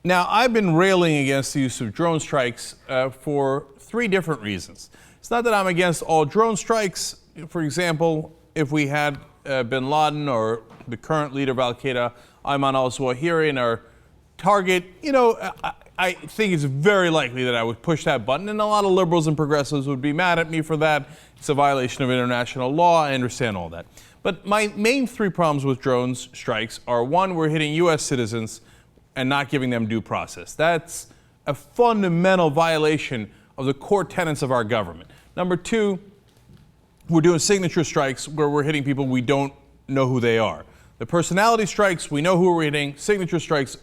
Now, I've been railing against the use of drone strikes for three different reasons. It's not that I'm against all drone strikes. For example, if we had bin Laden or the current leader of Al-Qaeda, Ayman al-Zawahiri, in our target, I think it's very likely that I would push that button, and a lot of liberals and progressives would be mad at me for that. It's a violation of international law. I understand all that. But my main three problems with drone strikes are, one, we're hitting U.S. citizens and not giving them due process. That's a fundamental violation of the core tenets of our government. Number two, we're doing signature strikes where we're hitting people we don't know who they are. The personality strikes, we know who we're hitting. Signature strikes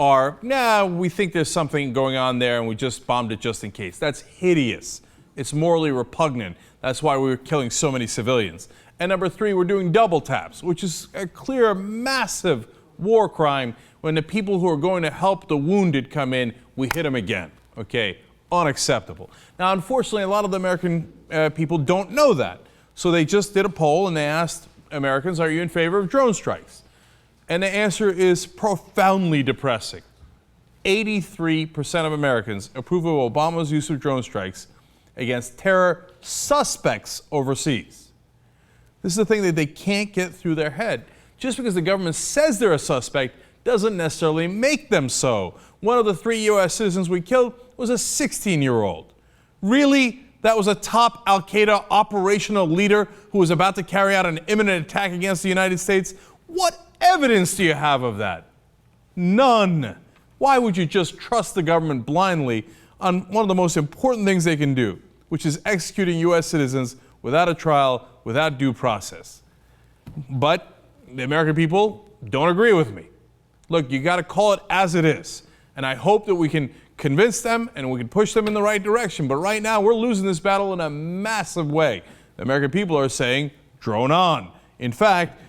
are, we think there's something going on there and we just bombed it just in case. That's hideous. It's morally repugnant. That's why we're killing so many civilians. And number three, we're doing double taps, which is a clear, massive war crime. When the people who are going to help the wounded come in, we hit them again. Okay, unacceptable. Now, unfortunately, a lot of the American people don't know that. So they just did a poll and they asked Americans, are you in favor of drone strikes? And the answer is profoundly depressing. 83% of Americans approve of Obama's use of drone strikes against terror suspects overseas. This is the thing that they can't get through their head. Just because the government says they're a suspect doesn't necessarily make them so. One of the 3 U.S. citizens we killed was a 16-year-old. Really? That was a top Al-Qaeda operational leader who was about to carry out an imminent attack against the United States? What evidence do you have of that? None. Why would you just trust the government blindly on one of the most important things they can do, which is executing U.S. citizens without a trial, without due process? But the American people don't agree with me. Look, you got to call it as it is. And I hope that we can convince them and we can push them in the right direction. But right now, we're losing this battle in a massive way. The American people are saying, drone on. In fact,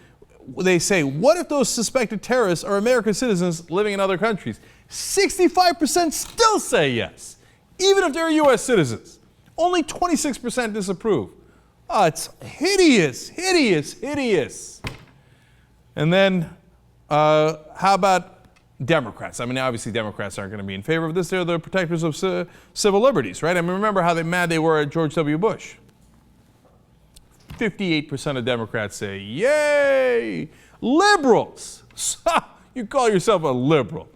they say, what if those suspected terrorists are American citizens living in other countries? 65% still say yes, even if they're U.S. citizens. Only 26% disapprove. Oh, it's hideous, hideous, hideous. And then, how about Democrats? I mean, obviously Democrats aren't going to be in favor of this. They're the protectors of civil liberties, right? I mean, remember how mad they were at George W. Bush. 58% of Democrats say, yay! Liberals! You call yourself a liberal.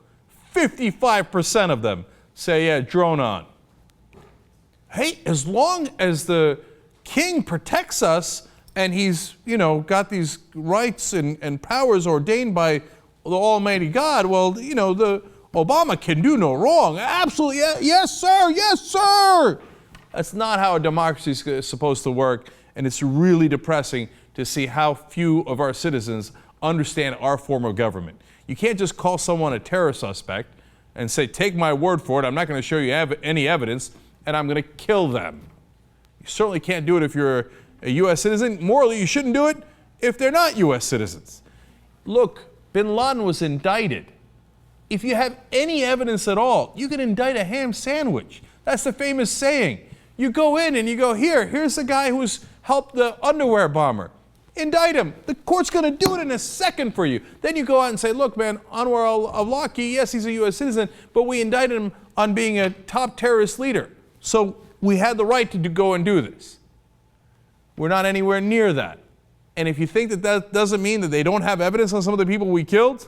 55% of them say, yeah, drone on. Hey, as long as the king protects us and he's, got these rights and powers ordained by the Almighty God, well, the Obama can do no wrong. Absolutely, yes, sir, yes, sir. That's not how a democracy is supposed to work, and it's really depressing to see how few of our citizens understand our form of government. You can't just call someone a terror suspect and say, take my word for it, I'm not going to show you any evidence, and I'm going to kill them. You certainly can't do it if you're a U.S. citizen. Morally, you shouldn't do it if they're not U.S. citizens. Look, bin Laden was indicted. If you have any evidence at all, you can indict a ham sandwich. That's the famous saying. You go in and you go, here's the guy who's helped the underwear bomber. Indict him. The court's going to do it in a second for you. Then you go out and say, look, man, Anwar al-Awlaki, yes, he's a U.S. citizen, but we indicted him on being a top terrorist leader. So we had the right to go and do this. We're not anywhere near that. And if you think that doesn't mean that they don't have evidence on some of the people we killed,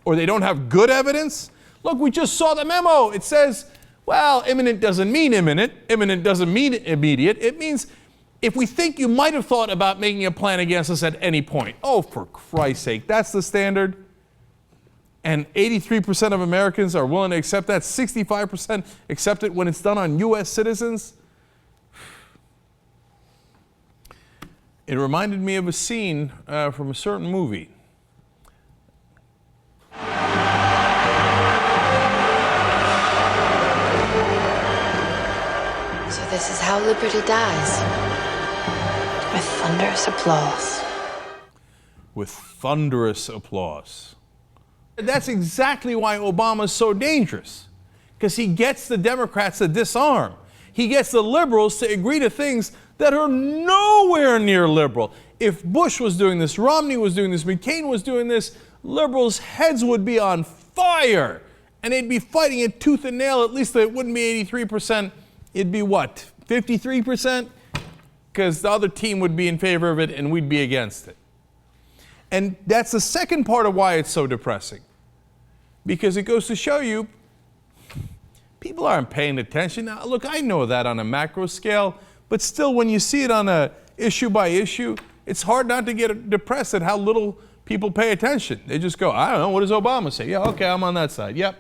or they don't have good evidence, look, we just saw the memo. It says, well, imminent doesn't mean imminent. Imminent doesn't mean immediate. It means if we think you might have thought about making a plan against us at any point. Oh, for Christ's sake, that's the standard? And 83% of Americans are willing to accept that. 65% accept it when it's done on U.S. citizens. It reminded me of a scene from a certain movie. So this is how liberty dies. With thunderous applause. With thunderous applause. That's exactly why Obama's so dangerous. Because he gets the Democrats to disarm. He gets the liberals to agree to things that are nowhere near liberal. If Bush was doing this, Romney was doing this, McCain was doing this, liberals' heads would be on fire. and they'd be fighting it tooth and nail. At least it wouldn't be 83%. It'd be what, 53%? Because the other team would be in favor of it and we'd be against it. And that's the second part of why it's so depressing. Because it goes to show you, people aren't paying attention. Now, look, I know that on a macro scale, but still when you see it on a issue by issue, it's hard not to get depressed at how little people pay attention. They just go, I don't know, what does Obama say? Yeah, okay, I'm on that side. Yep.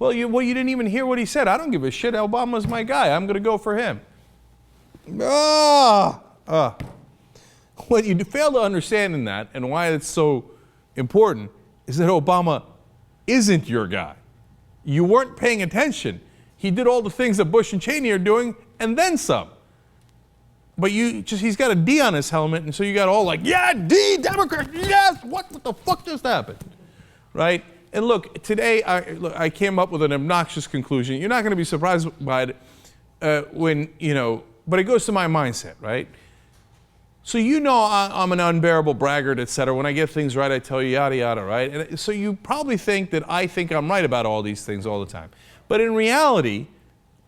Well, you didn't even hear what he said. I don't give a shit. Obama's my guy. I'm going to go for him. What you fail to understand in that, and why it's so important, is that Obama isn't your guy. You weren't paying attention. He did all the things that Bush and Cheney are doing, and then some. But he's got a D on his helmet, and so you got all like, yeah, D, Democrat, yes, what the fuck just happened? Right? And look, today I came up with an obnoxious conclusion. You're not going to be surprised by it but it goes to my mindset, right? So I'm an unbearable braggart, etc. When I get things right, I tell you yada yada, right? And so you probably think that I think I'm right about all these things all the time. But in reality,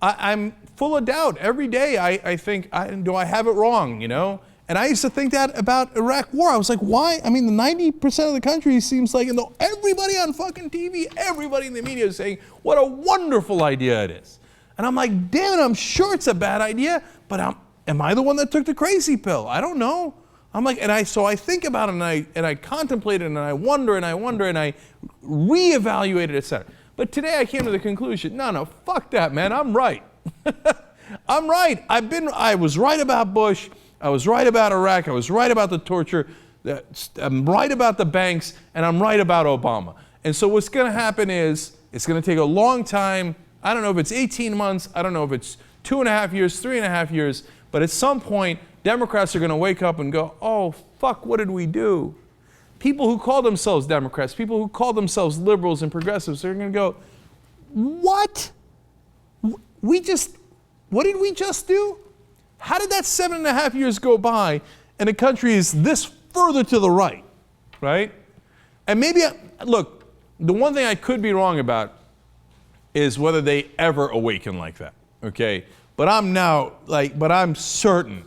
I'm full of doubt. Every day I think, do I have it wrong, And I used to think that about Iraq war. I was like, why? I mean, the 90% of the country seems like, everybody on fucking TV, everybody in the media is saying what a wonderful idea it is. And I'm like, damn it, I'm sure it's a bad idea, but am I the one that took the crazy pill? I don't know. I'm like, so I think about it and I contemplate it and I wonder and I reevaluate it, etc. But today I came to the conclusion, no, fuck that, man, I'm right. I'm right. I was right about Bush. I was right about Iraq. I was right about the torture. I'm right about the banks, and I'm right about Obama. And so what's going to happen is it's going to take a long time. I don't know if it's 18 months. I don't know if it's 2.5 years, 3.5 years. But at some point, Democrats are going to wake up and go, oh, fuck, what did we do? People who call themselves Democrats, people who call themselves liberals and progressives, they're going to go, what? What did we just do? How did that 7.5 years go by and the country is this further to the right, right? And maybe, look, the one thing I could be wrong about is whether they ever awaken like that, okay? But I'm certain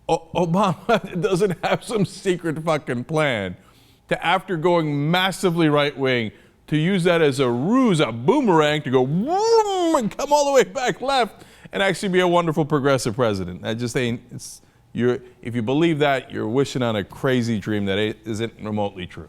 Obama doesn't have some secret fucking plan to, after going massively right-wing, to use that as a ruse, a boomerang, to go whoom, and come all the way back left and actually be a wonderful progressive president. That just ain't, if you believe that, you're wishing on a crazy dream that isn't remotely true.